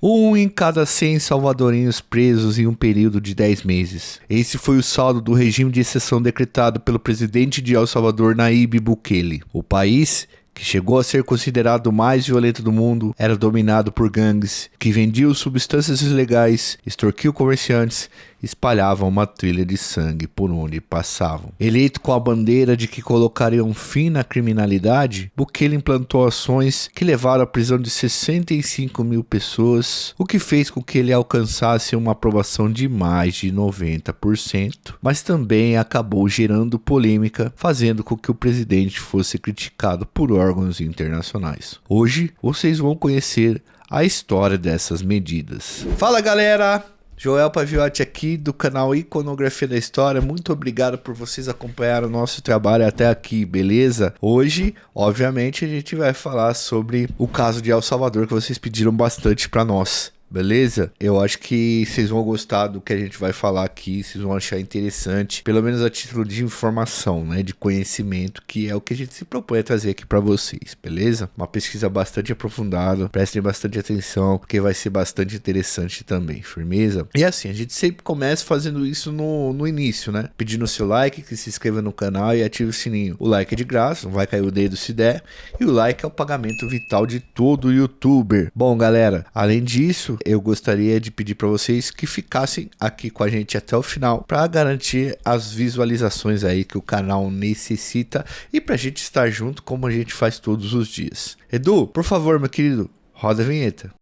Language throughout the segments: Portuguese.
Um em cada 100 salvadorenhos presos em um período de 10 meses. Esse foi o saldo do regime de exceção decretado pelo presidente de El Salvador, Nayib Bukele. O país, que chegou a ser considerado o mais violento do mundo, era dominado por gangues que vendiam substâncias ilegais, extorquiam comerciantes e espalhavam uma trilha de sangue por onde passavam. Eleito com a bandeira de que colocaria um fim na criminalidade, Bukele implantou ações que levaram à prisão de 65 mil pessoas, o que fez com que ele alcançasse uma aprovação de mais de 90%, mas também acabou gerando polêmica, fazendo com que o presidente fosse criticado por órgãos internacionais. Hoje, vocês vão conhecer a história dessas medidas. Fala, galera! Joel Paviotti aqui do canal Iconografia da História. Muito obrigado por vocês acompanharem o nosso trabalho até aqui, beleza? Hoje, obviamente, a gente vai falar sobre o caso de El Salvador que vocês pediram bastante para nós. Beleza? Eu acho que vocês vão gostar do que a gente vai falar aqui, vocês vão achar interessante, pelo menos a título de informação, né, de conhecimento, que é o que a gente se propõe a trazer aqui para vocês, beleza? Uma pesquisa bastante aprofundada, prestem bastante atenção, porque vai ser bastante interessante também, firmeza? E assim, a gente sempre começa fazendo isso no início, né? Pedindo o seu like, que se inscreva no canal e ative o sininho. O like é de graça, não vai cair o dedo se der, e o like é o pagamento vital de todo youtuber. Bom, galera, além disso, eu gostaria de pedir para vocês que ficassem aqui com a gente até o final para garantir as visualizações aí que o canal necessita e para a gente estar junto como a gente faz todos os dias. Edu, por favor, meu querido, roda a vinheta.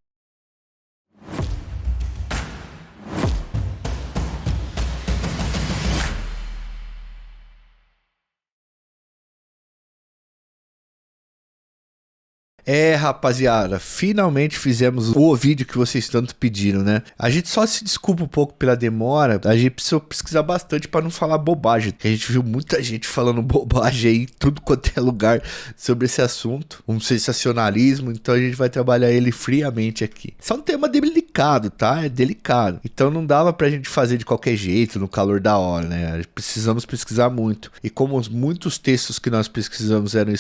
Rapaziada, finalmente fizemos o vídeo que vocês tanto pediram, né? A gente só se desculpa um pouco pela demora, a gente precisou pesquisar bastante para não falar bobagem, porque a gente viu muita gente falando bobagem aí em tudo quanto é lugar sobre esse assunto, um sensacionalismo, então a gente vai trabalhar ele friamente aqui. Isso é um tema delicado, tá? É delicado, então não dava pra gente fazer de qualquer jeito, no calor da hora, né? Precisamos pesquisar muito, e como muitos textos que nós pesquisamos eram em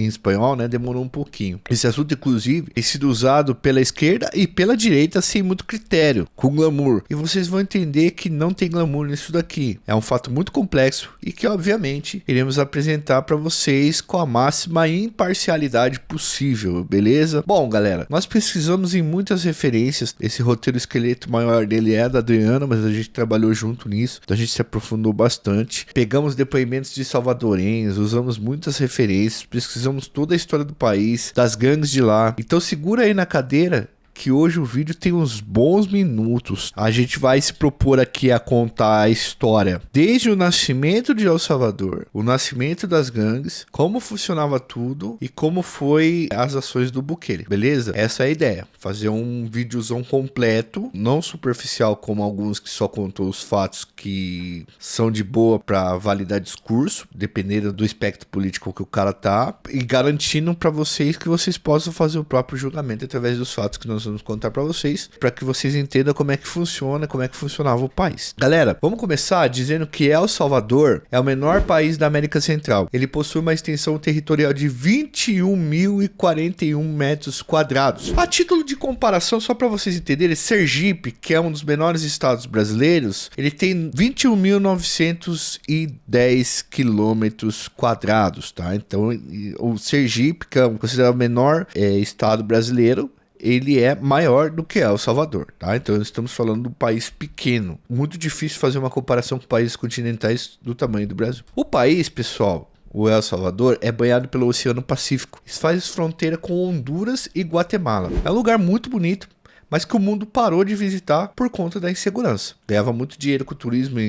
espanhol, né? Demorou um pouquinho. Esse assunto, inclusive, tem sido usado pela esquerda e pela direita sem muito critério, com glamour. E vocês vão entender que não tem glamour nisso daqui. É um fato muito complexo e que, obviamente, iremos apresentar para vocês com a máxima imparcialidade possível, beleza? Bom, galera, nós pesquisamos em muitas referências. Esse roteiro esqueleto maior dele é da Adriana, mas a gente trabalhou junto nisso, então a gente se aprofundou bastante. Pegamos depoimentos de salvadorenhos, usamos muitas referências, pesquisamos toda a história do país, das gangues de lá. Então segura aí na cadeira que hoje o vídeo tem uns bons minutos. A gente vai se propor aqui a contar a história desde o nascimento de El Salvador, o nascimento das gangues, como funcionava tudo e como foi as ações do Bukele, beleza? Essa é a ideia, fazer um videozão completo, não superficial como alguns que só contou os fatos que são de boa para validar discurso, dependendo do espectro político que o cara tá, e garantindo para vocês que vocês possam fazer o próprio julgamento através dos fatos que nós vamos contar para vocês, para que vocês entendam como é que funciona, como é que funcionava o país. Galera, vamos começar dizendo que El Salvador é o menor país da América Central. Ele possui uma extensão territorial de 21.041 metros quadrados. A título de comparação, só para vocês entenderem, Sergipe, que é um dos menores estados brasileiros, ele tem 21.910 quilômetros quadrados, tá? Então, o Sergipe, que é considerado o menor estado brasileiro, ele é maior do que El Salvador, tá? Então estamos falando de um país pequeno. Muito difícil fazer uma comparação com países continentais do tamanho do Brasil. O país, pessoal, o El Salvador, é banhado pelo Oceano Pacífico. Isso faz fronteira com Honduras e Guatemala. É um lugar muito bonito, mas que o mundo parou de visitar por conta da insegurança. Ganhava muito dinheiro com o turismo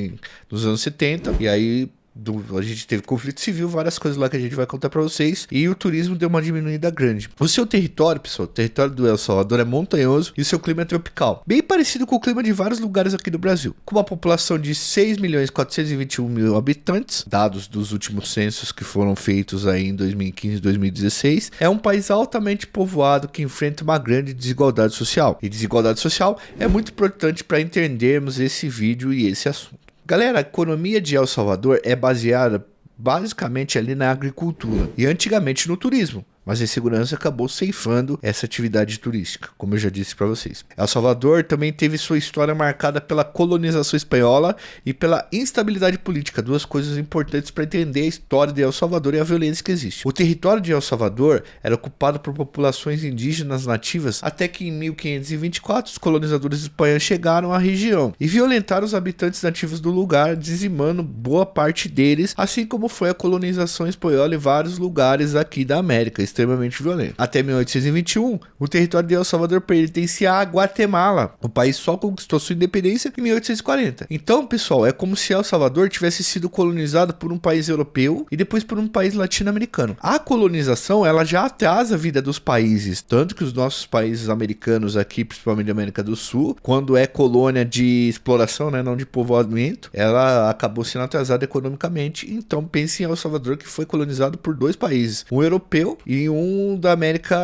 nos anos 70, e aí a gente teve conflito civil, várias coisas lá que a gente vai contar pra vocês, e o turismo deu uma diminuída grande. O seu território, pessoal, o território do El Salvador é montanhoso e o seu clima é tropical, bem parecido com o clima de vários lugares aqui do Brasil, com uma população de 6.421.000 habitantes, dados dos últimos censos que foram feitos aí em 2015 e 2016. É um país altamente povoado que enfrenta uma grande desigualdade social, e desigualdade social é muito importante para entendermos esse vídeo e esse assunto. Galera, a economia de El Salvador é baseada basicamente ali na agricultura e antigamente no turismo. mas a insegurança acabou ceifando essa atividade turística, como eu já disse para vocês. El Salvador também teve sua história marcada pela colonização espanhola e pela instabilidade política, duas coisas importantes para entender a história de El Salvador e a violência que existe. O território de El Salvador era ocupado por populações indígenas nativas até que em 1524 os colonizadores espanhóis chegaram à região e violentaram os habitantes nativos do lugar, dizimando boa parte deles, assim como foi a colonização espanhola em vários lugares aqui da América, extremamente violento. Até 1821, o território de El Salvador pertencia a Guatemala. O país só conquistou sua independência em 1840. Então, pessoal, é como se El Salvador tivesse sido colonizado por um país europeu e depois por um país latino-americano. A colonização, ela já atrasa a vida dos países, tanto que os nossos países americanos aqui, principalmente da América do Sul, quando é colônia de exploração, né, não de povoamento, ela acabou sendo atrasada economicamente. Então, pense em El Salvador, que foi colonizado por dois países, um europeu e um da América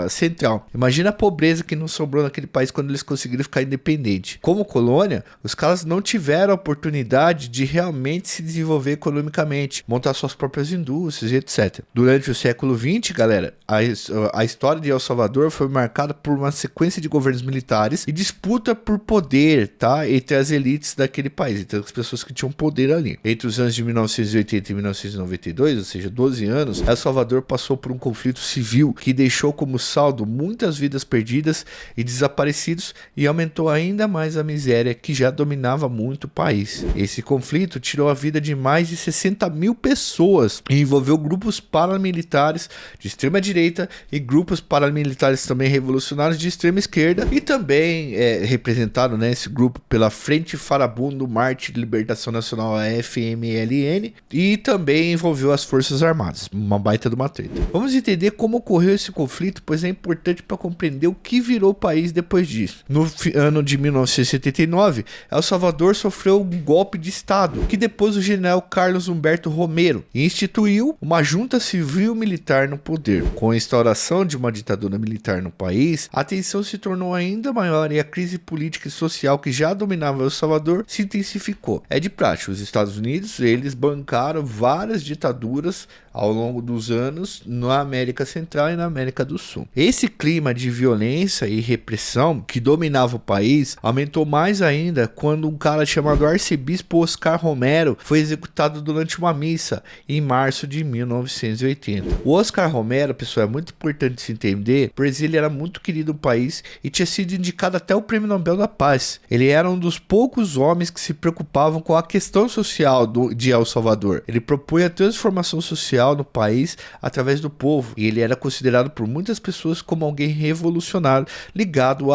Central. Imagina a pobreza que não sobrou naquele país quando eles conseguiram ficar independentes. Como colônia, os caras não tiveram a oportunidade de realmente se desenvolver economicamente, montar suas próprias indústrias e etc. Durante o século XX, galera, a história de El Salvador foi marcada por uma sequência de governos militares e disputa por poder, tá? Entre as elites daquele país, entre as pessoas que tinham poder ali. Entre os anos de 1980 e 1992, ou seja, 12 anos, El Salvador passou por um conflito civil que deixou como saldo muitas vidas perdidas e desaparecidos e aumentou ainda mais a miséria que já dominava muito o país. Esse conflito tirou a vida de mais de 60 mil pessoas e envolveu grupos paramilitares de extrema direita e grupos paramilitares também revolucionários de extrema esquerda e também representado, né, esse grupo pela Frente Farabundo Marte de Libertação Nacional, a FMLN, e também envolveu as Forças Armadas, uma baita de uma treta. Vamos entender como ocorreu esse conflito, pois é importante para compreender o que virou o país depois disso. No ano de 1979, El Salvador sofreu um golpe de Estado, que depois o general Carlos Humberto Romero instituiu uma junta civil-militar no poder. Com a instauração de uma ditadura militar no país, a tensão se tornou ainda maior e a crise política e social que já dominava El Salvador se intensificou. É de praxe, os Estados Unidos, eles bancaram várias ditaduras ao longo dos anos na América Central e na América do Sul. Esse clima de violência e repressão que dominava o país aumentou mais ainda quando um cara chamado arcebispo Oscar Romero foi executado durante uma missa em março de 1980. O Oscar Romero, pessoal, é muito importante se entender, pois ele era muito querido no país e tinha sido indicado até o Prêmio Nobel da Paz. Ele era um dos poucos homens que se preocupavam com a questão social de El Salvador. Ele propunha a transformação social no país através do povo, e ele era considerado por muitas pessoas como alguém revolucionário, ligado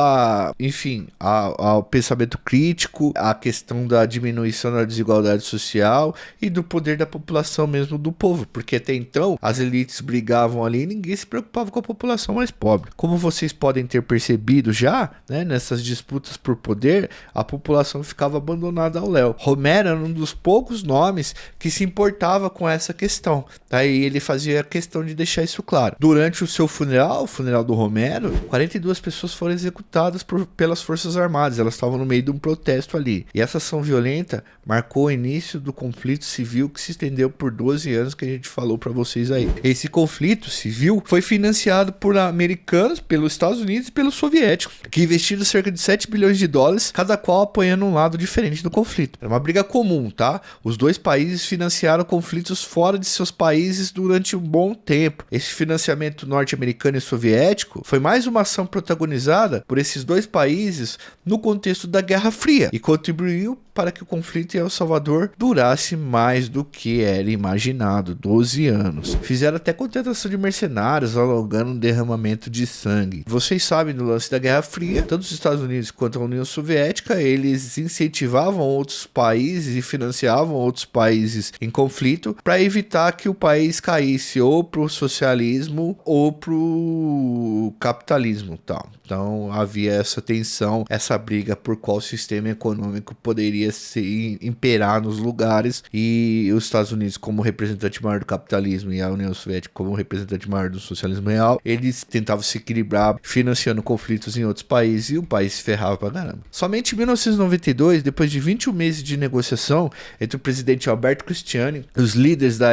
ao pensamento crítico, à questão da diminuição da desigualdade social e do poder da população mesmo, do povo, porque até então as elites brigavam ali e ninguém se preocupava com a população mais pobre. Como vocês podem ter percebido já, né, nessas disputas por poder, a população ficava abandonada ao léu. Romero era um dos poucos nomes que se importava com essa questão, tá? E ele fazia questão de deixar isso claro. Durante o seu funeral, o funeral do Romero, 42 pessoas foram executadas pelas Forças Armadas. Elas estavam no meio de um protesto ali. E essa ação violenta marcou o início do conflito civil que se estendeu por 12 anos, que a gente falou para vocês aí. Esse conflito civil foi financiado por americanos, pelos Estados Unidos e pelos soviéticos, que investiram cerca de 7 bilhões de dólares, cada qual apoiando um lado diferente do conflito. Era uma briga comum, tá? Os dois países financiaram conflitos fora de seus países durante um bom tempo. Esse financiamento norte-americano e soviético foi mais uma ação protagonizada por esses dois países no contexto da Guerra Fria e contribuiu para que o conflito em El Salvador durasse mais do que era imaginado, 12 anos. Fizeram até contratação de mercenários, alongando um derramamento de sangue. Vocês sabem do lance da Guerra Fria, tanto os Estados Unidos quanto a União Soviética, eles incentivavam outros países e financiavam outros países em conflito para evitar que o país caísse ou para o socialismo ou para o capitalismo, tal. Então havia essa tensão, essa briga por qual sistema econômico poderia se imperar nos lugares, e os Estados Unidos, como representante maior do capitalismo, e a União Soviética como representante maior do socialismo real, eles tentavam se equilibrar financiando conflitos em outros países, e o país se ferrava pra caramba. Somente em 1992, depois de 21 meses de negociação entre o presidente Alberto Cristiani e os líderes da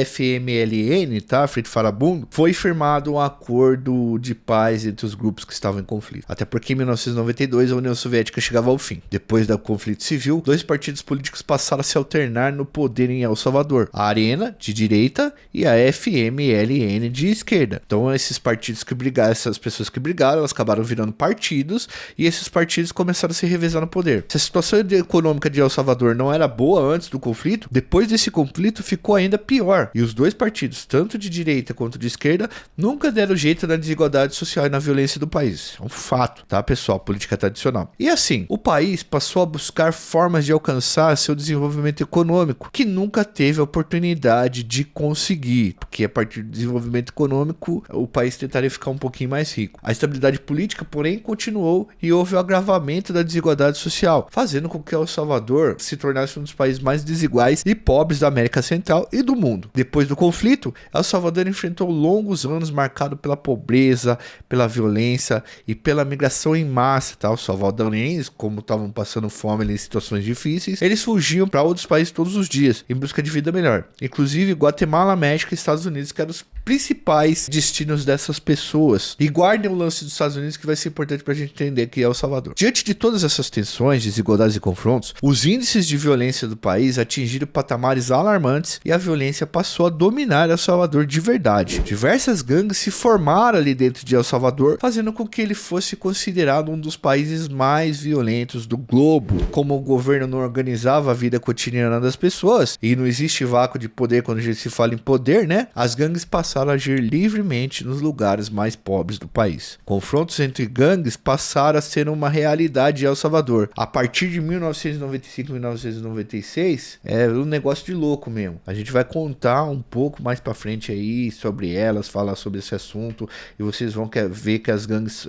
FMLN, tá, Frente Farabundo, foi firmado um acordo de paz entre os grupos que estavam em conflito. Até porque em 1992 a União Soviética chegava ao fim. Depois do conflito civil, dois partidos políticos passaram a se alternar no poder em El Salvador: a Arena, de direita, e a FMLN, de esquerda. Então esses partidos que brigaram, essas pessoas que brigaram, elas acabaram virando partidos, e esses partidos começaram a se revezar no poder. Se a situação econômica de El Salvador não era boa antes do conflito, depois desse conflito ficou ainda pior. E os dois partidos, tanto de direita quanto de esquerda, nunca deram jeito na desigualdade social e na violência do país. É um fato, tá, pessoal? Política tradicional. E assim, o país passou a buscar formas de alcançar seu desenvolvimento econômico, que nunca teve a oportunidade de conseguir, porque a partir do desenvolvimento econômico, o país tentaria ficar um pouquinho mais rico. A estabilidade política, porém, continuou, e houve o agravamento da desigualdade social, fazendo com que El Salvador se tornasse um dos países mais desiguais e pobres da América Central e do mundo. Depois do conflito, El Salvador enfrentou longos anos marcados pela pobreza, pela violência e pela migração em massa, tá? Os salvadorenses, como estavam passando fome em situações difíceis, eles fugiam para outros países todos os dias, em busca de vida melhor. Inclusive Guatemala, México e Estados Unidos, que eram os principais destinos dessas pessoas. E guardem o lance dos Estados Unidos, que vai ser importante pra gente entender que é El Salvador. Diante de todas essas tensões, desigualdades e confrontos, os índices de violência do país atingiram patamares alarmantes e a violência passou a dominar El Salvador de verdade. Diversas gangues se formaram ali dentro de El Salvador, fazendo com que ele fosse considerado um dos países mais violentos do globo. Como o governo não organizava a vida cotidiana das pessoas, e não existe vácuo de poder quando a gente se fala em poder, né? As gangues passaram a agir livremente nos lugares mais pobres do país. Confrontos entre gangues passaram a ser uma realidade em El Salvador. A partir de 1995 e 1996, é um negócio de louco mesmo. A gente vai contar um pouco mais pra frente aí sobre elas, falar sobre esse assunto, e vocês vão ver que as gangues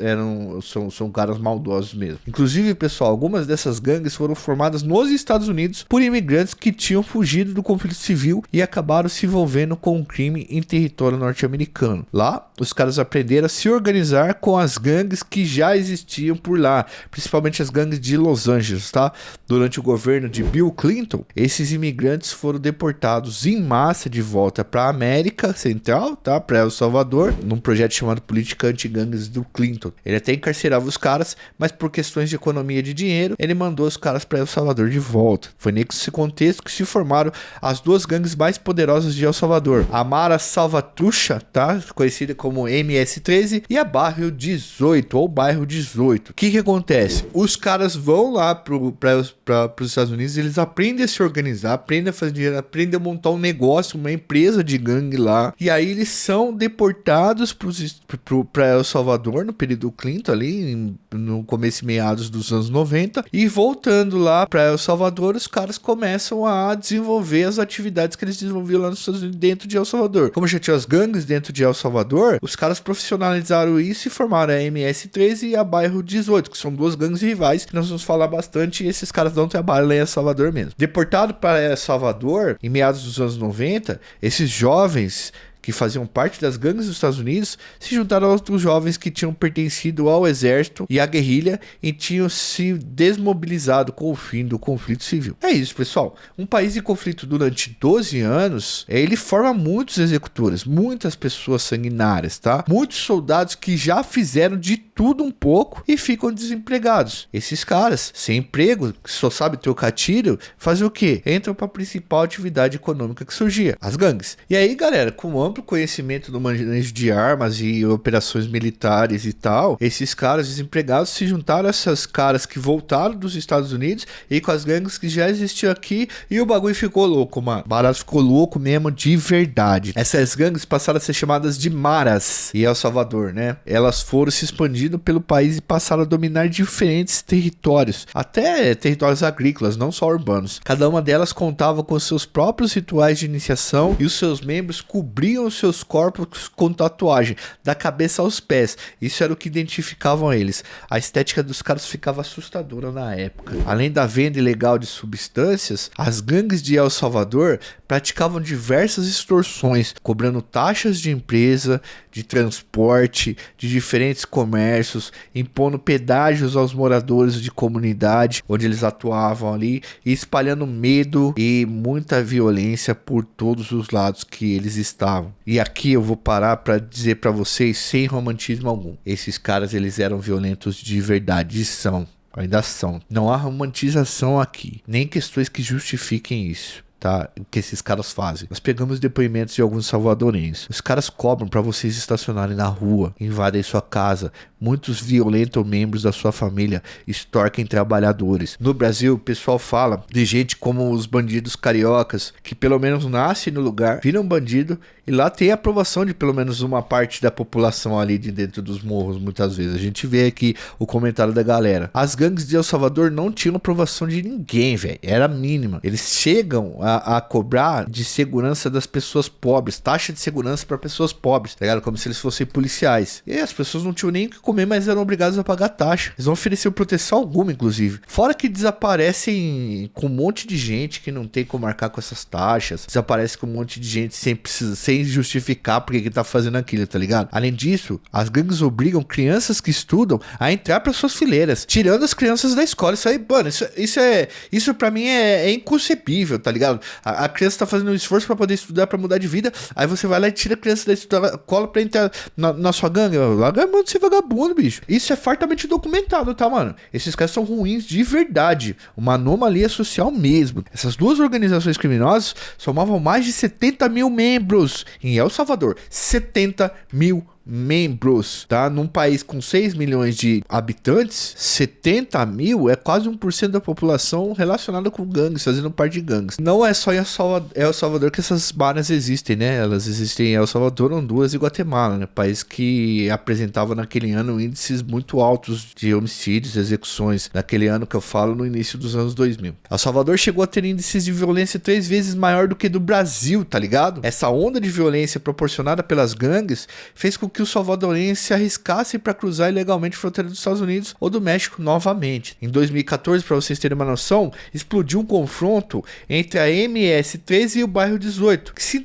são caras maldosos mesmo. Inclusive, pessoal, algumas dessas gangues foram formadas nos Estados Unidos por imigrantes que tinham fugido do conflito civil e acabaram se envolvendo com o crime em território norte-americano. Lá, os caras aprenderam a se organizar com as gangues que já existiam por lá, principalmente as gangues de Los Angeles, tá? Durante o governo de Bill Clinton, esses imigrantes foram deportados em massa de volta para a América Central, tá? Para El Salvador, num projeto chamado Política Anti-Gangues do Clinton. Ele até encarcerava os caras, mas por questões de economia de dinheiro, ele mandou os caras para El Salvador de volta. Foi nesse contexto que se formaram as duas gangues mais poderosas de El Salvador: a Mara Salvatrucha, tá? Conhecida como MS-13, e a Barrio 18, ou Bairro 18. O que acontece? Os caras vão lá para os Estados Unidos, eles aprendem a se organizar, aprendem a fazer dinheiro, aprendem a montar um negócio, uma empresa de gangue lá, e aí eles são deportados para El Salvador no período Clinton, ali no começo e meados dos anos 90, e voltando lá para El Salvador, os caras começam a desenvolver as atividades que eles desenvolviam lá nos Estados Unidos dentro de El Salvador. Como já tinha as gangues dentro de El Salvador, os caras profissionalizaram isso e formaram a MS-13 e a Bairro 18, que são duas gangues rivais que nós vamos falar bastante, e esses caras não trabalham lá em El Salvador mesmo. Deportado para El Salvador, em meados dos anos 90, esses jovens que faziam parte das gangues dos Estados Unidos se juntaram a outros jovens que tinham pertencido ao exército e à guerrilha e tinham se desmobilizado com o fim do conflito civil. É isso, pessoal. Um país em conflito durante 12 anos, ele forma muitos executores, muitas pessoas sanguinárias, tá? Muitos soldados que já fizeram de tudo um pouco e ficam desempregados. Esses caras, sem emprego, que só sabe trocar tiro, fazem o quê? Entram para a principal atividade econômica que surgia, as gangues. E aí, galera, com amplo conhecimento do manejo de armas e operações militares e tal, esses caras desempregados se juntaram a essas caras que voltaram dos Estados Unidos e com as gangues que já existiam aqui, e o bagulho ficou louco, mano. O barato ficou louco mesmo de verdade. Essas gangues passaram a ser chamadas de Maras em El Salvador, né? Elas foram se expandindo pelo país e passaram a dominar diferentes territórios, até territórios agrícolas, não só urbanos. Cada uma delas contava com seus próprios rituais de iniciação e os seus membros cobriam cobriam seus corpos com tatuagem, da cabeça aos pés. Isso era o que identificavam eles. A estética dos caras ficava assustadora na época. Além da venda ilegal de substâncias, as gangues de El Salvador praticavam diversas extorsões, cobrando taxas de empresa, de transporte, de diferentes comércios, impondo pedágios aos moradores de comunidade onde eles atuavam ali e espalhando medo e muita violência por todos os lados que eles estavam. E aqui eu vou parar para dizer para vocês, sem romantismo algum, esses caras eles eram violentos de verdade, ainda são. Não há romantização aqui, nem questões que justifiquem isso. Tá, o que esses caras fazem. Nós pegamos depoimentos de alguns salvadorenhos. Os caras cobram para vocês estacionarem na rua, invadem sua casa. Muitos violentam membros da sua família, extorquem trabalhadores. No Brasil, o pessoal fala de gente como os bandidos cariocas, que pelo menos nascem no lugar, viram bandido e lá tem a aprovação de pelo menos uma parte da população ali de dentro dos morros, muitas vezes. A gente vê aqui o comentário da galera. As gangues de El Salvador não tinham aprovação de ninguém, velho. Era mínima. Eles chegam a cobrar de segurança das pessoas pobres, taxa de segurança para pessoas pobres, tá ligado? Como se eles fossem policiais. E as pessoas não tinham nem o que comer, mas eram obrigados a pagar taxa. Eles não ofereciam proteção alguma, inclusive. Fora que desaparecem com um monte de gente que não tem como marcar com essas taxas. Desaparece com um monte de gente sem justificar porque que tá fazendo aquilo, tá ligado? Além disso, as gangues obrigam crianças que estudam a entrar para suas fileiras, tirando as crianças da escola. Isso aí, mano, isso pra mim é inconcebível, tá ligado? A criança tá fazendo um esforço pra poder estudar, pra mudar de vida, aí você vai lá e tira a criança da escola pra entrar na sua gangue. Larga a mão de ser vagabundo, bicho. Isso é fartamente documentado, tá, mano? Esses caras são ruins de verdade. Uma anomalia social mesmo. Essas duas organizações criminosas somavam mais de 70 mil membros em El Salvador. 70 mil membros, tá? Num país com 6 milhões de habitantes, 70 mil é quase 1% da população relacionada com gangues, fazendo parte de gangues. Não é só em El Salvador que essas maras existem, né? Elas existem em El Salvador, Honduras e Guatemala, né? País que apresentava naquele ano índices muito altos de homicídios e execuções. Naquele ano que eu falo, no início dos anos 2000. El Salvador chegou a ter índices de violência 3 vezes maior do que do Brasil, tá ligado? Essa onda de violência proporcionada pelas gangues fez com que os salvadorenses se arriscassem para cruzar ilegalmente a fronteira dos Estados Unidos ou do México novamente. Em 2014, para vocês terem uma noção, explodiu um confronto entre a MS-13 e o bairro 18, que se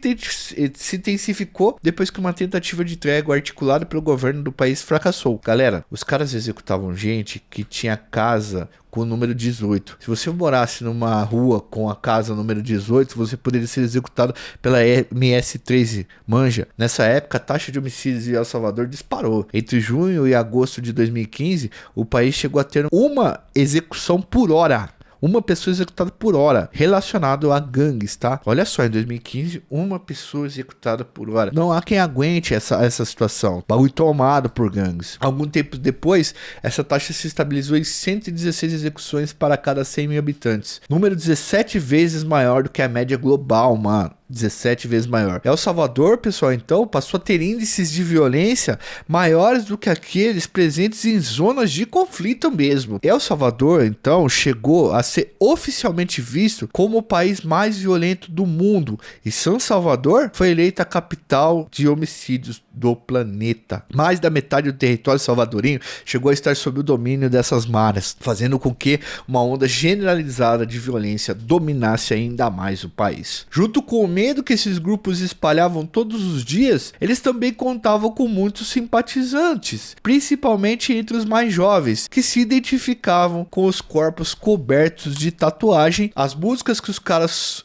intensificou depois que uma tentativa de trégua articulada pelo governo do país fracassou. Galera, os caras executavam gente que tinha casa com o número 18. Se você morasse numa rua com a casa número 18, você poderia ser executado pela MS-13. Manja. Nessa época, a taxa de homicídios em El Salvador disparou. Entre junho e agosto de 2015, o país chegou a ter uma execução por hora. Uma pessoa executada por hora, relacionado a gangues, tá? Olha só, em 2015, uma pessoa executada por hora. Não há quem aguente essa situação. Bagulho tomado por gangues. Algum tempo depois, essa taxa se estabilizou em 116 execuções para cada 100 mil habitantes. Número 17 vezes maior do que a média global, mano. 17 vezes maior. El Salvador, pessoal, então, passou a ter índices de violência maiores do que aqueles presentes em zonas de conflito mesmo. El Salvador, então, chegou a ser oficialmente visto como o país mais violento do mundo. E São Salvador foi eleita a capital de homicídios do planeta. Mais da metade do território salvadorinho chegou a estar sob o domínio dessas maras, fazendo com que uma onda generalizada de violência dominasse ainda mais o país. Junto com o medo que esses grupos espalhavam todos os dias, eles também contavam com muitos simpatizantes, principalmente entre os mais jovens, que se identificavam com os corpos cobertos de tatuagem, as músicas que os caras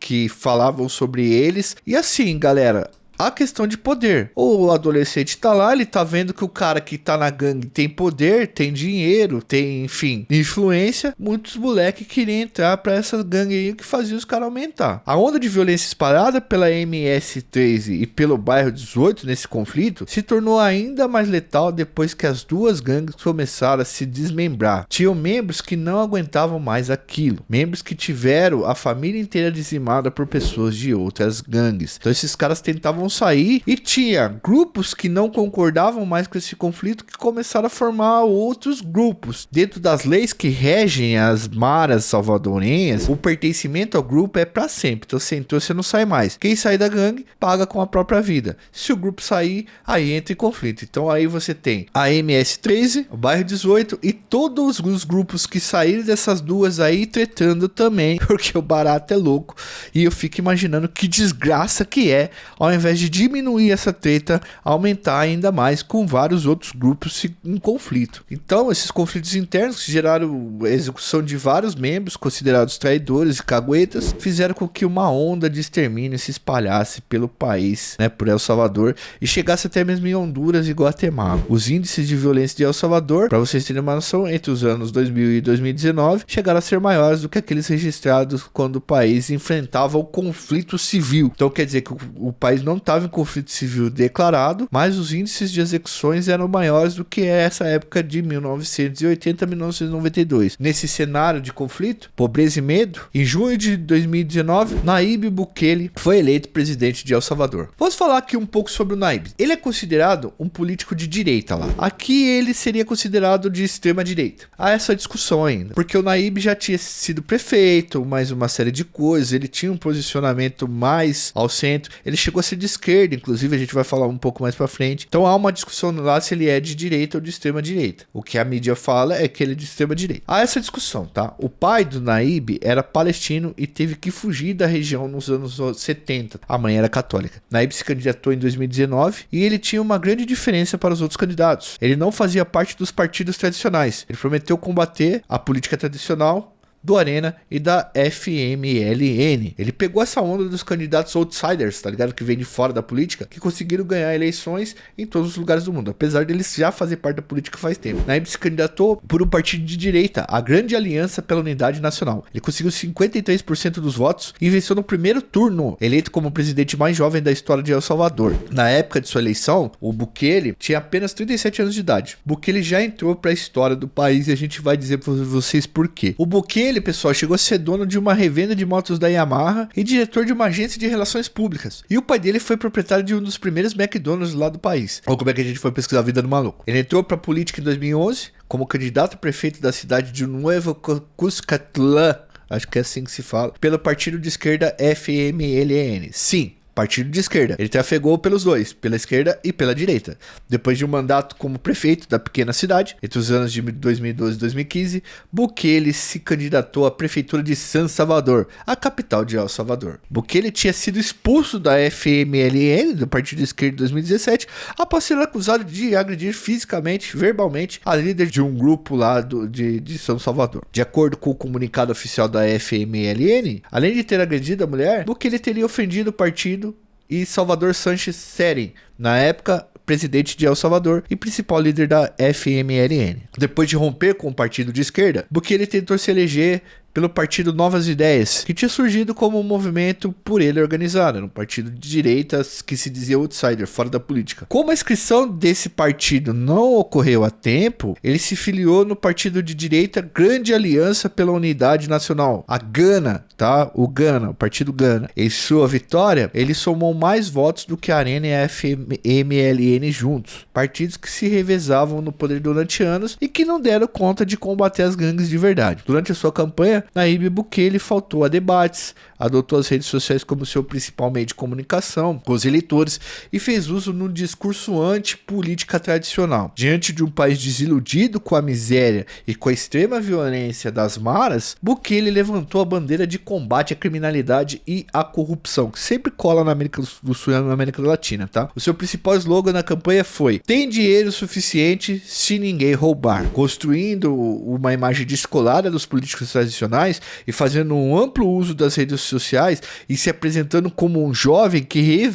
que falavam sobre eles, e assim, galera, a questão de poder. O adolescente tá lá, ele tá vendo que o cara que tá na gangue tem poder, tem dinheiro, tem, enfim, influência. Muitos moleques queriam entrar pra essa gangue aí que fazia os caras aumentar. A onda de violência espalhada pela MS-13 e pelo bairro 18 nesse conflito se tornou ainda mais letal depois que as duas gangues começaram a se desmembrar. Tinham membros que não aguentavam mais aquilo. Membros que tiveram a família inteira dizimada por pessoas de outras gangues. Então esses caras tentavam não sair, e tinha grupos que não concordavam mais com esse conflito que começaram a formar outros grupos. Dentro das leis que regem as maras salvadorenhas, o pertencimento ao grupo é para sempre. Então você entrou, você não sai mais. Quem sair da gangue paga com a própria vida. Se o grupo sair, aí entra em conflito. Então aí você tem a MS-13, o Bairro 18 e todos os grupos que saíram dessas duas aí tretando também, porque o barato é louco. E eu fico imaginando que desgraça que é, ao invés de diminuir essa treta, aumentar ainda mais com vários outros grupos em conflito. Então, esses conflitos internos que geraram a execução de vários membros considerados traidores e caguetas, fizeram com que uma onda de extermínio se espalhasse pelo país, né, por El Salvador, e chegasse até mesmo em Honduras e Guatemala. Os índices de violência de El Salvador, para vocês terem uma noção, entre os anos 2000 e 2019, chegaram a ser maiores do que aqueles registrados quando o país enfrentava o conflito civil. Então quer dizer que o país não estava em conflito civil declarado, mas os índices de execuções eram maiores do que essa época de 1980 a 1992. Nesse cenário de conflito, pobreza e medo, em junho de 2019, Nayib Bukele foi eleito presidente de El Salvador. Vamos falar aqui um pouco sobre o Nayib. Ele é considerado um político de direita lá. Aqui ele seria considerado de extrema direita. Há essa discussão ainda, porque o Nayib já tinha sido prefeito, mais uma série de coisas, ele tinha um posicionamento mais ao centro, ele chegou a ser de esquerda, inclusive a gente vai falar um pouco mais pra frente. Então há uma discussão lá se ele é de direita ou de extrema direita. O que a mídia fala é que ele é de extrema direita. Há essa discussão, tá? O pai do Nayib era palestino e teve que fugir da região nos anos 70. A mãe era católica. Nayib se candidatou em 2019 e ele tinha uma grande diferença para os outros candidatos. Ele não fazia parte dos partidos tradicionais. Ele prometeu combater a política tradicional do Arena e da FMLN. Ele pegou essa onda dos candidatos outsiders, tá ligado? Que vem de fora da política, que conseguiram ganhar eleições em todos os lugares do mundo, apesar deles já fazer parte da política faz tempo. Nayib se candidatou por um partido de direita, a Grande Aliança pela Unidade Nacional. Ele conseguiu 53% dos votos e venceu no primeiro turno, eleito como o presidente mais jovem da história de El Salvador. Na época de sua eleição, o Bukele tinha apenas 37 anos de idade. Bukele já entrou para a história do país e a gente vai dizer para vocês por quê. O Bukele, pessoal, chegou a ser dono de uma revenda de motos da Yamaha e diretor de uma agência de relações públicas. E o pai dele foi proprietário de um dos primeiros McDonald's lá do país. Ou como é que a gente foi pesquisar a vida do maluco. Ele entrou pra política em 2011 como candidato a prefeito da cidade de Nuevo Cuscatlán, acho que é assim que se fala, pelo partido de esquerda FMLN. Sim, partido de esquerda. Ele trafegou pelos dois, pela esquerda e pela direita. Depois de um mandato como prefeito da pequena cidade, entre os anos de 2012 e 2015, Bukele se candidatou à prefeitura de San Salvador, a capital de El Salvador. Bukele tinha sido expulso da FMLN, do partido de esquerda, em 2017, após ser acusado de agredir fisicamente, verbalmente, a líder de um grupo lá de São Salvador. De acordo com o comunicado oficial da FMLN, além de ter agredido a mulher, Bukele teria ofendido o partido e Salvador Sánchez Serem, na época presidente de El Salvador e principal líder da FMLN. Depois de romper com o partido de esquerda, Bukele tentou se eleger pelo partido Novas Ideias, que tinha surgido como um movimento por ele organizado, um partido de direita que se dizia outsider, fora da política. Como a inscrição desse partido não ocorreu a tempo, ele se filiou no partido de direita Grande Aliança pela Unidade Nacional, a Gana, tá? O Gana, o partido Gana. Em sua vitória, ele somou mais votos do que a Arena e a FMLN juntos, partidos que se revezavam no poder durante anos e que não deram conta de combater as gangues de verdade. Durante a sua campanha, Nayib Bukele faltou a debates, adotou as redes sociais como seu principal meio de comunicação com os eleitores e fez uso num discurso anti-política tradicional. Diante de um país desiludido com a miséria e com a extrema violência das maras, Bukele levantou a bandeira de combate à criminalidade e à corrupção, que sempre cola na América do Sul e na América Latina, tá? O seu principal slogan na campanha foi: "Tem dinheiro suficiente se ninguém roubar", construindo uma imagem descolada dos políticos tradicionais e fazendo um amplo uso das redes sociais e se apresentando como um jovem que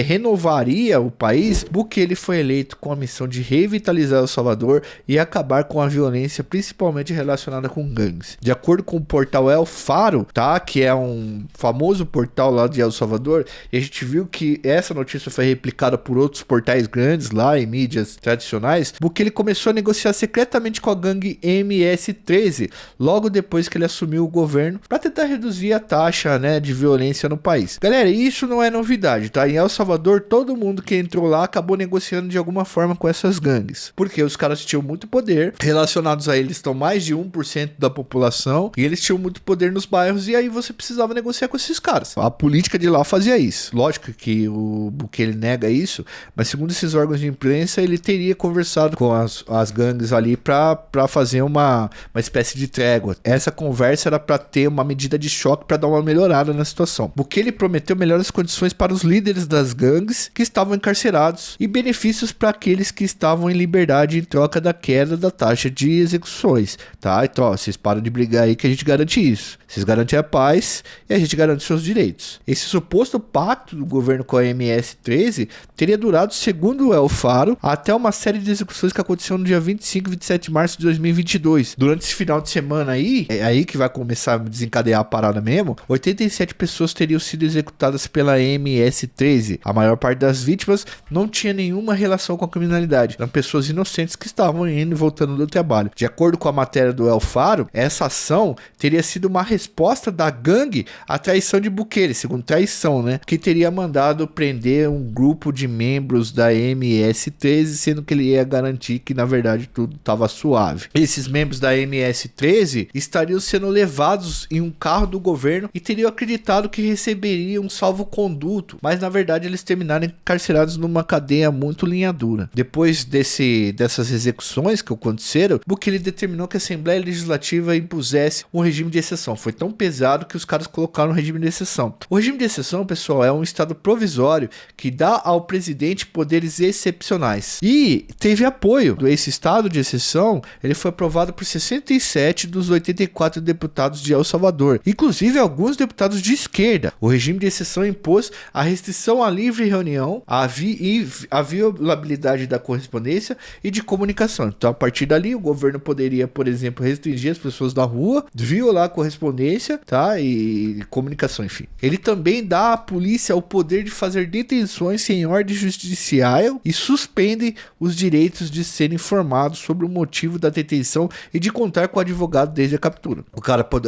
renovaria o país. Bukele foi eleito com a missão de revitalizar El Salvador e acabar com a violência, principalmente relacionada com gangues. De acordo com o portal El Faro, tá? Que é um famoso portal lá de El Salvador, e a gente viu que essa notícia foi replicada por outros portais grandes lá em mídias tradicionais. Bukele começou a negociar secretamente com a gangue MS-13 logo depois que ele assumiu assumiu o governo para tentar reduzir a taxa, né, de violência no país. Galera, isso não é novidade, tá? Em El Salvador, todo mundo que entrou lá acabou negociando de alguma forma com essas gangues, porque os caras tinham muito poder, relacionados a eles estão mais de 1% da população, e eles tinham muito poder nos bairros, e aí você precisava negociar com esses caras. A política de lá fazia isso. Lógico que o Bukele nega isso, mas segundo esses órgãos de imprensa, ele teria conversado com as gangues ali para fazer uma espécie de trégua. Essa conversa era para ter uma medida de choque para dar uma melhorada na situação. Bukele prometeu melhores condições para os líderes das gangues que estavam encarcerados e benefícios para aqueles que estavam em liberdade em troca da queda da taxa de execuções, tá? Então, ó, vocês param de brigar aí que a gente garante isso. Vocês garantem a paz e a gente garante seus direitos. Esse suposto pacto do governo com a MS-13 teria durado, segundo El Faro, até uma série de execuções que aconteceu no dia 25 e 27 de março de 2022. Durante esse final de semana aí, é aí que vai começar a desencadear a parada mesmo, 87 pessoas teriam sido executadas pela MS-13. A maior parte das vítimas não tinha nenhuma relação com a criminalidade. Eram pessoas inocentes que estavam indo e voltando do trabalho. De acordo com a matéria do El Faro, essa ação teria sido uma resposta da gangue à traição de Bukele, segundo traição, né? Que teria mandado prender um grupo de membros da MS-13, sendo que ele ia garantir que, na verdade, tudo estava suave. Esses membros da MS-13 estariam sendo levados em um carro do governo e teriam acreditado que receberiam um salvo-conduto, mas, na verdade, eles terminaram encarcerados numa cadeia muito linha dura. Depois dessas execuções que aconteceram, Bukele determinou que a Assembleia Legislativa impusesse um regime de exceção. Foi tão pesado que os caras colocaram um regime de exceção. O regime de exceção, pessoal, é um estado provisório que dá ao presidente poderes excepcionais. E teve apoio. Esse estado de exceção, ele foi aprovado por 67 dos 84 deputados de El Salvador, inclusive alguns deputados de esquerda. O regime de exceção impôs a restrição à livre reunião, a violabilidade da correspondência e de comunicação. Então, a partir dali, o governo poderia, por exemplo, restringir as pessoas da rua, violar a correspondência, tá? E comunicação, enfim. Ele também dá à polícia o poder de fazer detenções sem ordem judicial e suspende os direitos de ser informados sobre o motivo da detenção e de contar com o advogado desde a captura.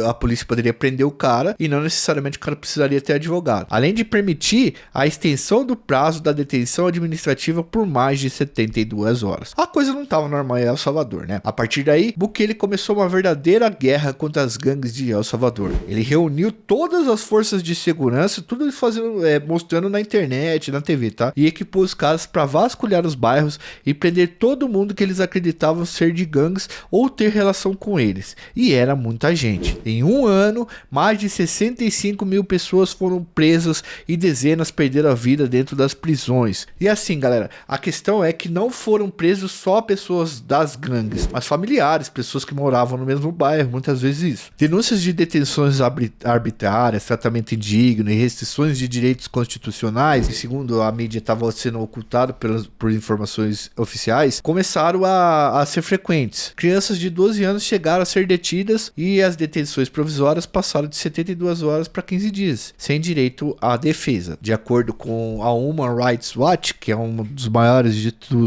A polícia poderia prender o cara e não necessariamente o cara precisaria ter advogado. Além de permitir a extensão do prazo da detenção administrativa por mais de 72 horas. A coisa não estava normal em El Salvador, né? A partir daí, Bukele começou uma verdadeira guerra contra as gangues de El Salvador. Ele reuniu todas as forças de segurança, tudo fazendo, mostrando na internet, na TV, tá? E equipou os caras para vasculhar os bairros e prender todo mundo que eles acreditavam ser de gangues ou ter relação com eles. E era muita gente. Em um ano, mais de 65 mil pessoas foram presas e dezenas perderam a vida dentro das prisões. E assim, galera, a questão é que não foram presos só pessoas das gangues, mas familiares, pessoas que moravam no mesmo bairro, muitas vezes isso. Denúncias de detenções arbitrárias, tratamento indigno e restrições de direitos constitucionais, que segundo a mídia estava sendo ocultado por informações oficiais, começaram a ser frequentes. Crianças de 12 anos chegaram a ser detidas e as detenções provisórias passaram de 72 horas para 15 dias, sem direito à defesa. De acordo com a Human Rights Watch, que é um dos maiores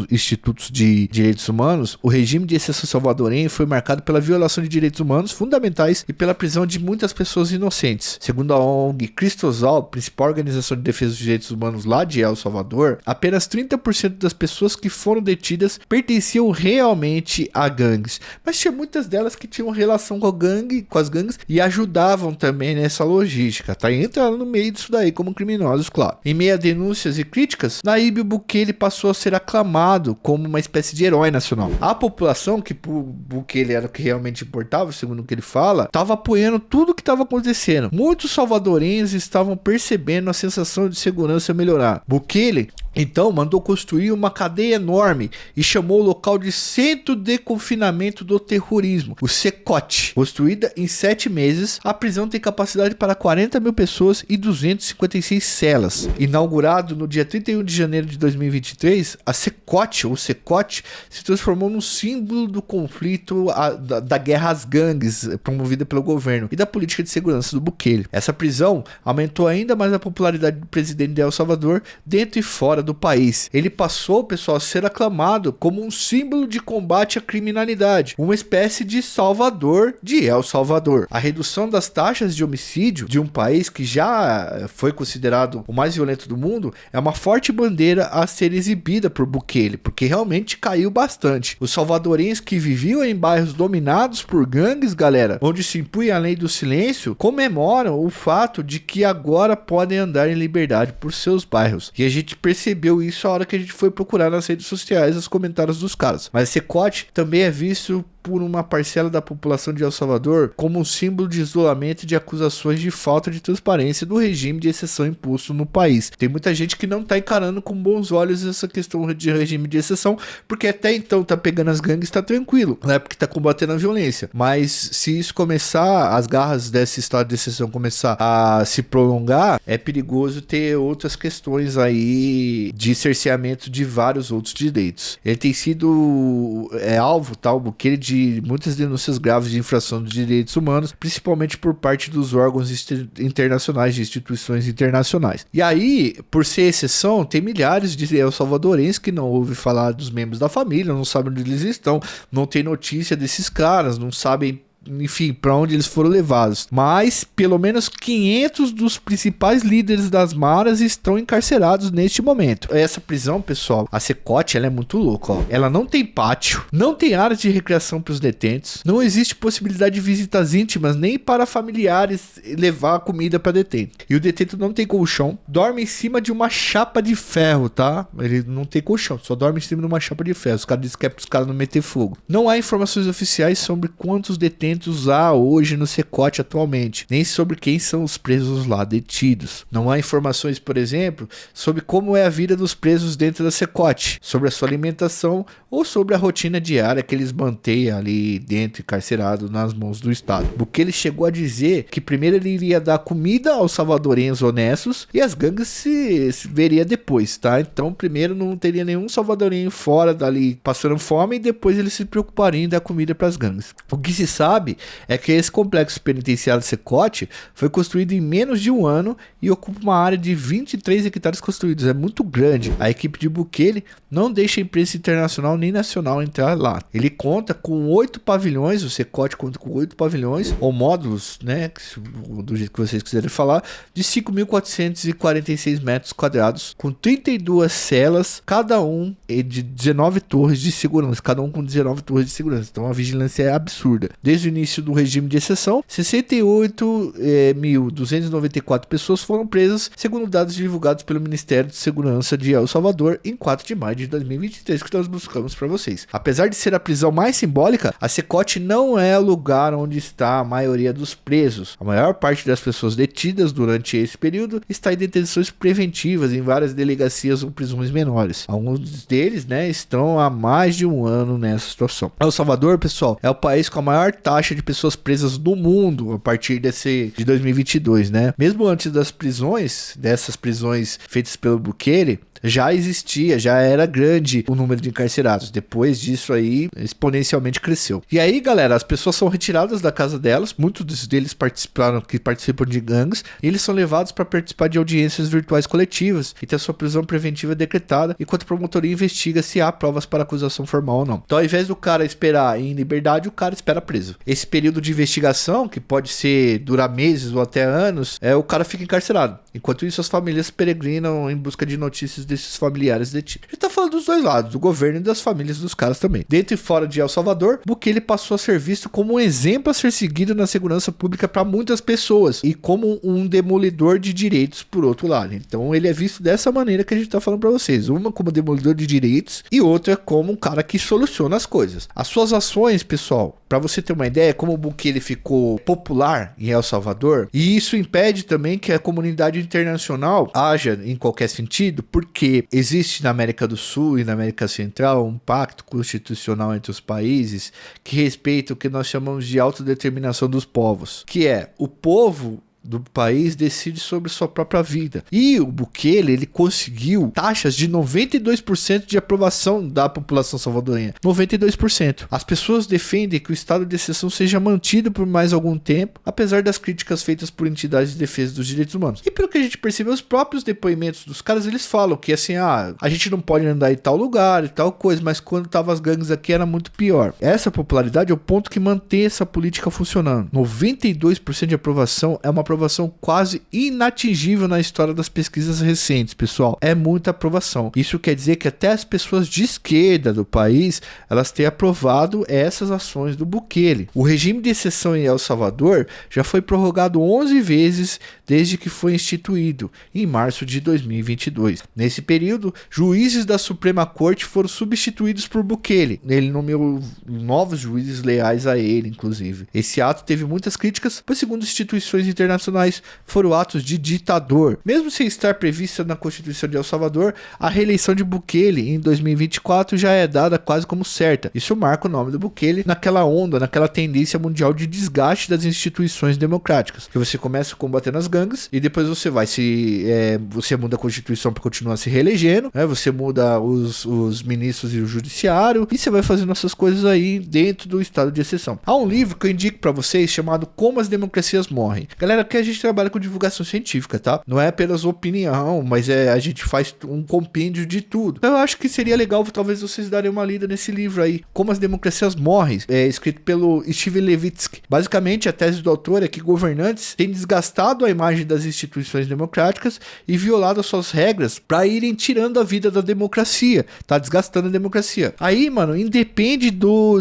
institutos de direitos humanos, o regime de exceção salvadorenho foi marcado pela violação de direitos humanos fundamentais e pela prisão de muitas pessoas inocentes. Segundo a ONG Cristosal, principal organização de defesa dos direitos humanos lá de El Salvador, apenas 30% das pessoas que foram detidas pertenciam realmente a gangues, mas tinha muitas delas que tinham relação com as gangues e ajudavam também nessa logística, tá? Entrando no meio disso daí como criminosos, claro. Em meio a denúncias e críticas, Nayib Bukele passou a ser aclamado como uma espécie de herói nacional. A população, que pro Bukele era o que realmente importava, segundo o que ele fala, estava apoiando tudo o que estava acontecendo. Muitos salvadorenhos estavam percebendo a sensação de segurança melhorar. Bukele então mandou construir uma cadeia enorme e chamou o local de Centro de Confinamento do Terrorismo, o CECOT. Construída em 7 meses, a prisão tem capacidade para 40 mil pessoas e 256 celas. Inaugurado no dia 31 de janeiro de 2023, a CECOT, ou CECOT, se transformou num símbolo do conflito da guerra às gangues promovida pelo governo e da política de segurança do Bukele. Essa prisão aumentou ainda mais a popularidade do presidente de El Salvador dentro e fora fora do país. Ele passou, pessoal, a ser aclamado como um símbolo de combate à criminalidade, uma espécie de salvador de El Salvador. A redução das taxas de homicídio de um país que já foi considerado o mais violento do mundo é uma forte bandeira a ser exibida por Bukele, porque realmente caiu bastante. Os salvadorenhos que viviam em bairros dominados por gangues, galera, onde se impunha a lei do silêncio, comemoram o fato de que agora podem andar em liberdade por seus bairros. E a gente percebeu isso a hora que a gente foi procurar nas redes sociais os comentários dos caras. Mas Secote também é visto por uma parcela da população de El Salvador como um símbolo de isolamento e de acusações de falta de transparência do regime de exceção imposto no país. Tem muita gente que não tá encarando com bons olhos essa questão de regime de exceção, porque até então tá pegando as gangues, tá tranquilo, né? Porque tá combatendo a violência. Mas se isso começar, as garras desse estado de exceção começar a se prolongar, é perigoso ter outras questões aí de cerceamento de vários outros direitos. Ele tem sido alvo, tal, Bukele, de muitas denúncias graves de infração dos direitos humanos, principalmente por parte dos órgãos internacionais, de instituições internacionais. E aí, por ser exceção, tem milhares de el-salvadorenses que não ouvem falar dos membros da família, não sabem onde eles estão, não tem notícia desses caras, não sabem, enfim, para onde eles foram levados. Mas pelo menos 500 dos principais líderes das maras estão encarcerados neste momento. Essa prisão, pessoal, a Secote, ela é muito louca, ó. Ela não tem pátio, não tem área de recreação para os detentos, não existe possibilidade de visitas íntimas nem para familiares levar comida para detento. E o detento não tem colchão, dorme em cima de uma chapa de ferro, tá? Ele não tem colchão, só dorme em cima de uma chapa de ferro. Os caras dizem que é para os caras não meter fogo. Não há informações oficiais sobre quantos detentos há hoje no Secote atualmente, nem sobre quem são os presos lá detidos. Não há informações, por exemplo, sobre como é a vida dos presos dentro da Secote, sobre a sua alimentação ou sobre a rotina diária que eles mantêm ali dentro, encarcerado nas mãos do Estado. Bukele chegou a dizer que primeiro ele iria dar comida aos salvadorenhos honestos e as gangues se veria depois, tá? Então primeiro não teria nenhum salvadorenho fora dali passando fome e depois eles se preocupariam em dar comida para as gangues. O que se sabe é que esse complexo penitenciário Secote foi construído em menos de um ano e ocupa uma área de 23 hectares construídos. É muito grande. A equipe de Bukele não deixa a imprensa internacional nem nacional entrar lá. Ele conta com 8 pavilhões, o Secote conta com 8 pavilhões, ou módulos, né, do jeito que vocês quiserem falar, de 5.446 metros quadrados, com 32 celas, cada um de 19 torres de segurança, cada um com 19 torres de segurança. Então a vigilância é absurda. Desde o início do regime de exceção, 68.294 pessoas foram presas, segundo dados divulgados pelo Ministério de Segurança de El Salvador em 4 de maio de 2023, que nós buscamos para vocês. Apesar de ser a prisão mais simbólica, a Secote não é o lugar onde está a maioria dos presos. A maior parte das pessoas detidas durante esse período está em detenções preventivas em várias delegacias ou prisões menores. Alguns deles, né, estão há mais de um ano nessa situação. El Salvador, pessoal, é o país com a maior taxa de pessoas presas no mundo a partir de 2022, né? Mesmo antes dessas prisões feitas pelo Bukele, já existia, já era grande o número de encarcerados. Depois disso aí, exponencialmente cresceu. E aí, galera, as pessoas são retiradas da casa delas, muitos deles participam de gangues, e eles são levados para participar de audiências virtuais coletivas e ter sua prisão preventiva decretada, enquanto a promotoria investiga se há provas para acusação formal ou não. Então, ao invés do cara esperar em liberdade, o cara espera preso. Esse período de investigação, que pode durar meses ou até anos, o cara fica encarcerado. Enquanto isso, as famílias peregrinam em busca de notícias desses familiares detidos. A gente tá falando dos dois lados, do governo e das famílias dos caras também. Dentro e fora de El Salvador, Bukele passou a ser visto como um exemplo a ser seguido na segurança pública para muitas pessoas e como um demolidor de direitos por outro lado. Então ele é visto dessa maneira que a gente tá falando para vocês. Uma como demolidor de direitos e outra como um cara que soluciona as coisas. As suas ações, pessoal, para você ter uma ideia, como o Bukele ficou popular em El Salvador, e isso impede também que a comunidade internacional haja em qualquer sentido, porque existe na América do Sul e na América Central um pacto constitucional entre os países que respeita o que nós chamamos de autodeterminação dos povos, que é o povo do país decide sobre sua própria vida. E o Bukele, ele conseguiu taxas de 92% de aprovação da população salvadorenha. 92%. As pessoas defendem que o estado de exceção seja mantido por mais algum tempo, apesar das críticas feitas por entidades de defesa dos direitos humanos. E pelo que a gente percebe, os próprios depoimentos dos caras, eles falam que assim, a gente não pode andar em tal lugar e tal coisa, mas quando tava as gangues aqui era muito pior. Essa popularidade é o ponto que mantém essa política funcionando. 92% de aprovação é uma aprovação quase inatingível na história das pesquisas recentes, pessoal. É muita aprovação. Isso quer dizer que até as pessoas de esquerda do país, elas têm aprovado essas ações do Bukele. O regime de exceção em El Salvador já foi prorrogado 11 vezes desde que foi instituído, em março de 2022. Nesse período, juízes da Suprema Corte foram substituídos por Bukele. Ele nomeou novos juízes leais a ele, inclusive. Esse ato teve muitas críticas, pois segundo instituições internacionais, foram atos de ditador. Mesmo sem estar prevista na Constituição de El Salvador, a reeleição de Bukele em 2024 já é dada quase como certa. Isso marca o nome do Bukele naquela onda, naquela tendência mundial de desgaste das instituições democráticas. Que você começa combatendo as gangues e depois você vai você muda a Constituição para continuar se reelegendo, né? Você muda os ministros e o judiciário e você vai fazendo essas coisas aí dentro do estado de exceção. Há um livro que eu indico para vocês chamado Como as Democracias Morrem. Galera, aqui a gente trabalha com divulgação científica, tá? Não é apenas opinião, mas a gente faz um compêndio de tudo. Então eu acho que seria legal talvez vocês darem uma lida nesse livro aí, Como as Democracias Morrem, escrito pelo Steve Levitsky. Basicamente, a tese do autor é que governantes têm desgastado a imagem das instituições democráticas e violado as suas regras para irem tirando a vida da democracia, tá desgastando a democracia. Aí, mano, independe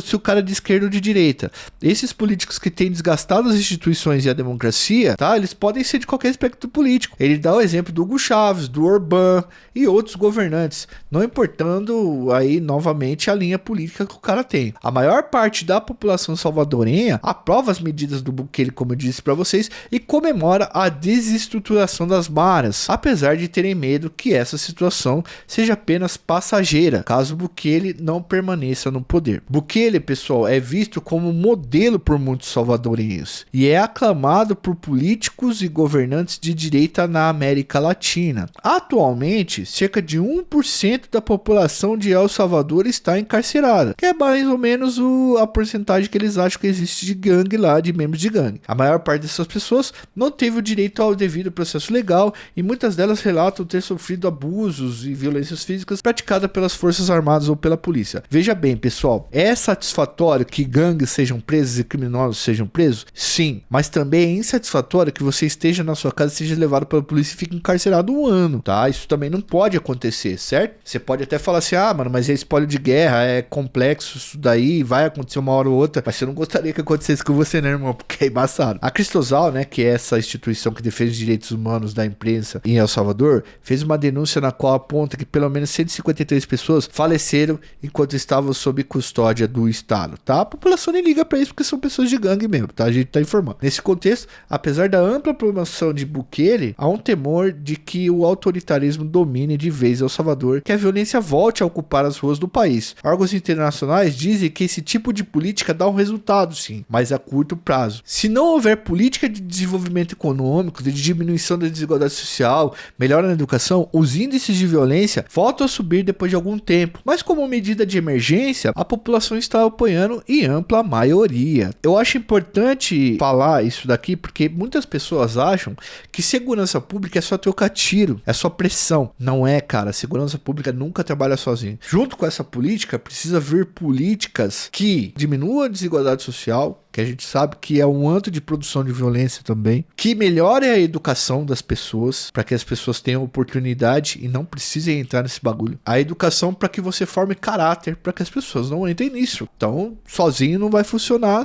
se o cara é de esquerda ou de direita. Esses políticos que têm desgastado as instituições e a democracia, tá? Eles podem ser de qualquer espectro político. Ele dá o exemplo do Hugo Chávez, do Orbán e outros governantes, não importando aí novamente a linha política que o cara tem. A maior parte da população salvadorenha aprova as medidas do Bukele, como eu disse para vocês, e comemora a desestruturação das maras, apesar de terem medo que essa situação seja apenas passageira, caso Bukele não permaneça no poder. Bukele, pessoal, é visto como modelo por muitos salvadorenhos e é aclamado por políticos e governantes de direita na América Latina. Atualmente, cerca de 1% da população de El Salvador está encarcerada, que é mais ou menos a porcentagem que eles acham que existe de gangue lá, de membros de gangue. A maior parte dessas pessoas não teve o direito ao devido processo legal e muitas delas relatam ter sofrido abusos e violências físicas praticadas pelas forças armadas ou pela polícia. Veja bem, pessoal, é satisfatório que gangues sejam presos e criminosos sejam presos? Sim, mas também é insatisfatório que você esteja na sua casa, seja levado pela polícia e fique encarcerado 1 ano, tá? Isso também não pode acontecer, certo? Você pode até falar assim, mano, mas é espólio de guerra, é complexo isso daí, vai acontecer uma hora ou outra, mas você não gostaria que acontecesse com você, né, irmão? Porque é embaçado. A Cristosal, né, que é essa instituição que defende os direitos humanos da imprensa em El Salvador, fez uma denúncia na qual aponta que pelo menos 153 pessoas faleceram enquanto estavam sob custódia do Estado, tá? A população nem liga pra isso porque são pessoas de gangue mesmo, tá? A gente tá informando. Nesse contexto, apesar da ampla promoção de Bukele, há um temor de que o autoritarismo domine de vez El Salvador, que a violência volte a ocupar as ruas do país. Órgãos internacionais dizem que esse tipo de política dá um resultado, sim, mas a curto prazo. Se não houver política de desenvolvimento econômico, de diminuição da desigualdade social, melhora na educação, os índices de violência voltam a subir depois de algum tempo. Mas como medida de emergência, a população está apoiando em ampla maioria. Eu acho importante falar isso daqui porque muitas pessoas acham que segurança pública é só trocar tiro, é só pressão. Não é, cara. Segurança pública nunca trabalha sozinho. Junto com essa política, precisa vir políticas que diminuam a desigualdade social, que a gente sabe que é um antro de produção de violência também, que melhore a educação das pessoas, para que as pessoas tenham oportunidade e não precisem entrar nesse bagulho. A educação para que você forme caráter, para que as pessoas não entrem nisso. Então, sozinho não vai funcionar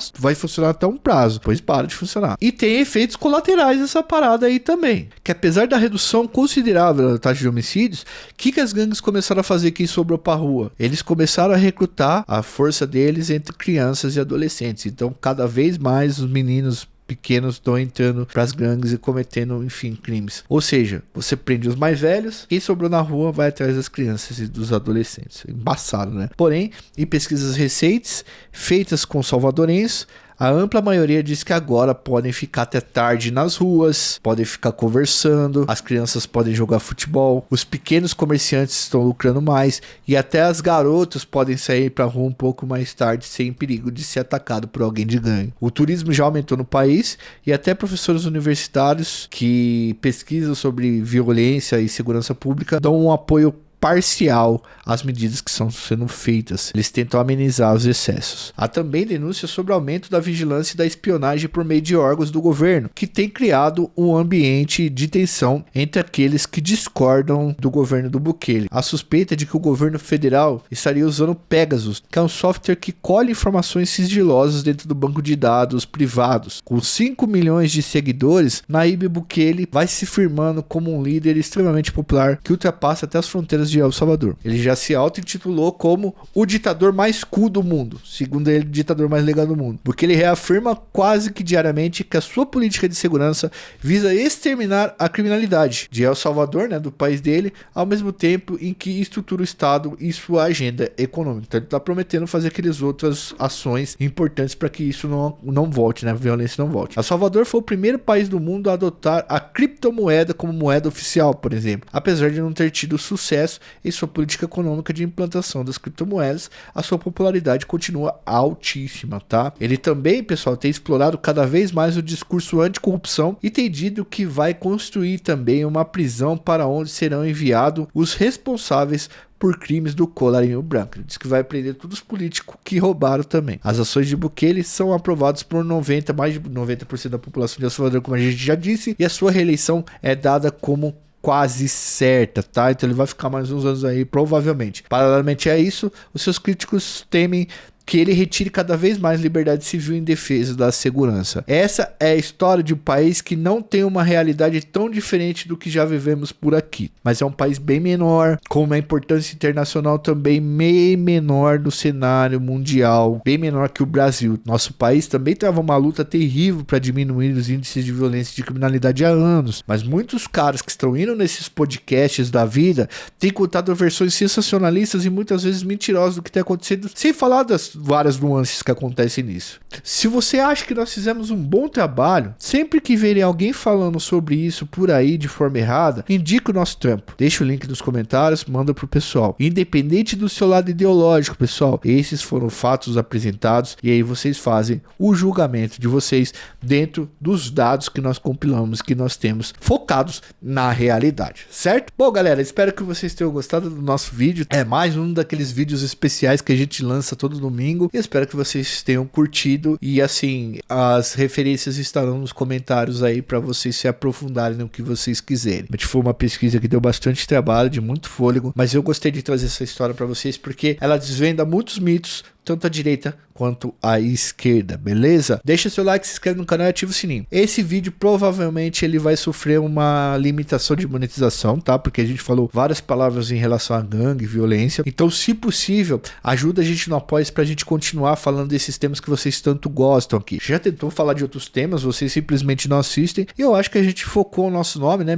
até um prazo, depois para de funcionar. E tem efeitos colaterais essa parada aí também, que apesar da redução considerável da taxa de homicídios, o que as gangues começaram a fazer quem sobrou pra rua? Eles começaram a recrutar a força deles entre crianças e adolescentes. Então, cada vez mais os meninos pequenos estão entrando pras gangues e cometendo, enfim, crimes. Ou seja, você prende os mais velhos, quem sobrou na rua vai atrás das crianças e dos adolescentes. Embaçado, né? Porém, em pesquisas recentes, feitas com salvadorenhos, A ampla maioria diz que agora podem ficar até tarde nas ruas, podem ficar conversando, as crianças podem jogar futebol, os pequenos comerciantes estão lucrando mais e até as garotas podem sair para a rua um pouco mais tarde sem perigo de ser atacado por alguém de gangue. O turismo já aumentou no país e até professores universitários que pesquisam sobre violência e segurança pública dão um apoio parcial às medidas que estão sendo feitas. Eles tentam amenizar os excessos. Há também denúncias sobre o aumento da vigilância e da espionagem por meio de órgãos do governo, que tem criado um ambiente de tensão entre aqueles que discordam do governo do Bukele. A suspeita é de que o governo federal estaria usando Pegasus, que é um software que colhe informações sigilosas dentro do banco de dados privados. Com 5 milhões de seguidores, Nayib Bukele vai se firmando como um líder extremamente popular que ultrapassa até as fronteiras de El Salvador. Ele já se auto-intitulou como o ditador mais cool do mundo, segundo ele, o ditador mais legal do mundo, porque ele reafirma quase que diariamente que a sua política de segurança visa exterminar a criminalidade de El Salvador, né, do país dele, ao mesmo tempo em que estrutura o Estado e sua agenda econômica. Então ele está prometendo fazer aquelas outras ações importantes para que isso não volte, né, a violência não volte. El Salvador foi o primeiro país do mundo a adotar a criptomoeda como moeda oficial, por exemplo, apesar de não ter tido sucesso em sua política econômica de implantação das criptomoedas, a sua popularidade continua altíssima, tá? Ele também, pessoal, tem explorado cada vez mais o discurso anticorrupção e tem dito que vai construir também uma prisão para onde serão enviados os responsáveis por crimes do colarinho branco. Ele diz que vai prender todos os políticos que roubaram também. As ações de Bukele são aprovadas por mais de 90% da população de El Salvador, como a gente já disse, e a sua reeleição é dada como quase certa, tá? Então ele vai ficar mais uns anos aí, provavelmente. Paralelamente a isso, os seus críticos temem que ele retire cada vez mais liberdade civil em defesa da segurança. Essa é a história de um país que não tem uma realidade tão diferente do que já vivemos por aqui, mas é um país bem menor, com uma importância internacional também bem menor no cenário mundial, bem menor que o Brasil. Nosso país também trava uma luta terrível para diminuir os índices de violência e de criminalidade há anos, mas muitos caras que estão indo nesses podcasts da vida têm contado versões sensacionalistas e muitas vezes mentirosas do que tem acontecido, sem falar das várias nuances que acontecem nisso. Se você acha que nós fizemos um bom trabalho, sempre que verem alguém falando sobre isso por aí de forma errada, indica o nosso trampo. Deixa o link nos comentários, manda pro pessoal. Independente do seu lado ideológico, pessoal, esses foram fatos apresentados e aí vocês fazem o julgamento de vocês dentro dos dados que nós compilamos, que nós temos focados na realidade, certo? Bom, galera, espero que vocês tenham gostado do nosso vídeo. É mais um daqueles vídeos especiais que a gente lança todo domingo. E espero que vocês tenham curtido e assim, as referências estarão nos comentários aí para vocês se aprofundarem no que vocês quiserem. Foi uma pesquisa que deu bastante trabalho, de muito fôlego, mas eu gostei de trazer essa história para vocês porque ela desvenda muitos mitos, tanto à direita quanto à esquerda, beleza? Deixa seu like, se inscreve no canal e ativa o sininho. Esse vídeo provavelmente ele vai sofrer uma limitação de monetização, tá? Porque a gente falou várias palavras em relação a gangue, violência. Então, se possível, ajuda a gente no apoio pra gente continuar falando desses temas que vocês tanto gostam aqui. Já tentou falar de outros temas, vocês simplesmente não assistem. E eu acho que a gente focou o nosso nome, né?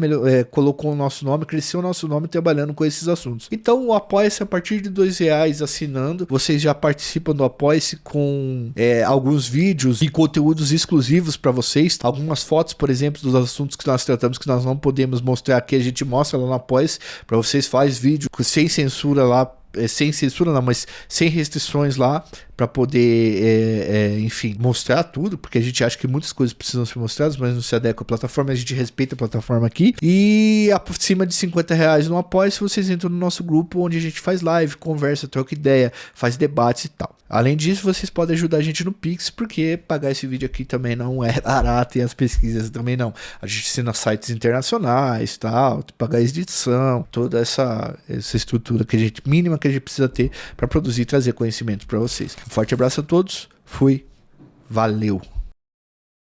Colocou o nosso nome, cresceu o nosso nome trabalhando com esses assuntos. Então, o apoia-se a partir de R$2 assinando. Vocês já participam do apoia-se com alguns vídeos e conteúdos exclusivos para vocês, algumas fotos, por exemplo, dos assuntos que nós tratamos que nós não podemos mostrar aqui, a gente mostra lá no apoia-se para vocês, faz vídeo sem censura lá, sem censura não, mas sem restrições lá, para poder, enfim, mostrar tudo, porque a gente acha que muitas coisas precisam ser mostradas, mas não se adequa à plataforma, a gente respeita a plataforma aqui. E acima de R$50 no apoio, se vocês entram no nosso grupo, onde a gente faz live, conversa, troca ideia, faz debates e tal. Além disso, vocês podem ajudar a gente no Pix, porque pagar esse vídeo aqui também não é barato e as pesquisas também não. A gente ensina sites internacionais, tal, pagar edição, toda essa estrutura que a gente, mínima que a gente precisa ter para produzir e trazer conhecimento para vocês. Um forte abraço a todos, fui, valeu!